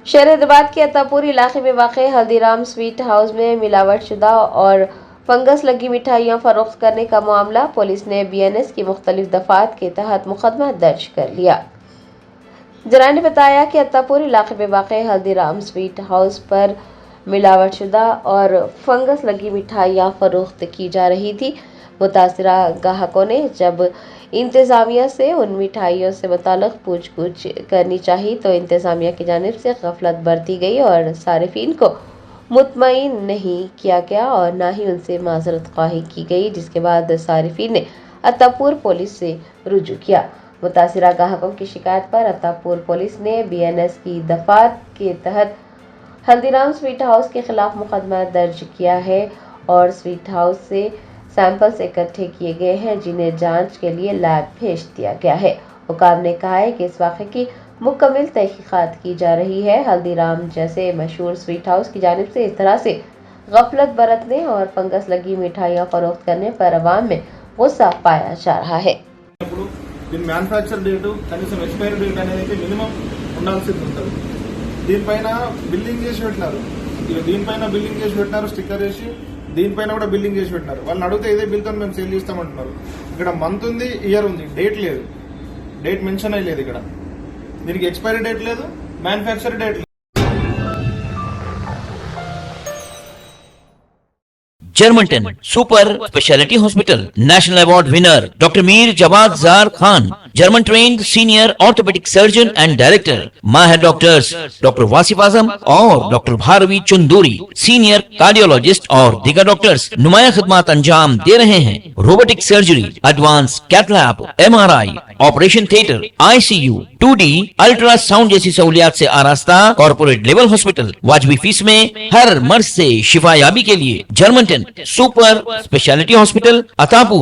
शहर हैदराबाद के अत्तापुर इलाके में वाक़ हल्दीराम स्वीट हाउस में मिलावटशुदा और फंगस लगी मिठाइयाँ फरोख्त करने का मामला पुलिस ने BNS की मुख्तलिफ दफ़ात के तहत मुकदमा दर्ज कर लिया। जराये ने बताया कि अत्तापुर इलाके में वाक़ हल्दीराम स्वीट हाउस पर मिलावटशुदा और फंगस लगी मिठाइयाँ फरोख्त की जा रही थी। मुतासिरा ग्राहकों ने जब इंतज़ामिया से उन मिठाइयों से मुताल्लिक़ पूछ-पूछ करनी चाहिए तो इंतज़ामिया की जानिब से गफलत बरती गई और सारिफीन को मुतमईन नहीं किया गया और ना ही उनसे माज़रत ख्वाही की गई, जिसके बाद सारिफीन ने अत्तापुर पुलिस से रुजू किया। मुतासिरा ग्राहकों की शिकायत पर अत्तापुर पुलिस ने BNS की दफ़ात के तहत हल्दीराम स्वीट हाउस के खिलाफ मुकदमा दर्ज किया है और स्वीट हाउस से सैंपल्स इकट्ठे किए गए हैं, जिन्हें जांच के लिए लैब भेज दिया गया है। हुकाम ने कहा है कि इस वाक़े की मुकम्मल तहकीकात की जा रही है। हल्दीराम जैसे मशहूर स्वीट हाउस की जानिब से इस तरह से गफलत बरतने और फंगस लगी मिठाइयाँ फरोख्त करने पर अवाम में गुस्सा पाया जा रहा है। దీని మ్యానుఫ్యాక్చర్ డేటు కనీసం ఎక్స్పైరీ డేట్ అనేది మినిమం ఉండాల్సింది ఉంటుంది। దీనిపైన బిల్లింగ్ చేసి పెట్టినారు, దీనిపైన బిల్లింగ్ చేసి పెట్టినారు, స్టిక్కర్ వేసి దీనిపైన కూడా బిల్లింగ్ చేసి పెట్టినారు। వాళ్ళని అడిగితే ఇదే బిల్ తో మేము సేల్ చేస్తామంటున్నారు। ఇక్కడ మంత్ ఉంది, ఇయర్ ఉంది, డేట్ లేదు, డేట్ మెన్షన్ అయ్యలేదు। ఇక్కడ దీనికి ఎక్స్పైరీ డేట్ లేదు, మ్యానుఫ్యాక్చర్ డేట్ లేదు। Germanton super speciality hospital national award winner doctor Mir Jawad Zar Khan, German trained senior orthopaedic surgeon and director, माहिर डॉक्टर्स डॉक्टर वासिफ आजम और doctor Bharvi Chanduri, senior cardiologist और दीगर डॉक्टर्स नुमाया खिदमत अंजाम दे रहे हैं। Robotic surgery, advance cath lab, MRI, operation theatre, ICU, 2D ultrasound जैसी सहूलियात से आरास्ता कॉर्पोरेट लेवल हॉस्पिटल वाजबी फीस में हर मर्ज से शिफायाबी के लिए Germanton super speciality hospital Attapur.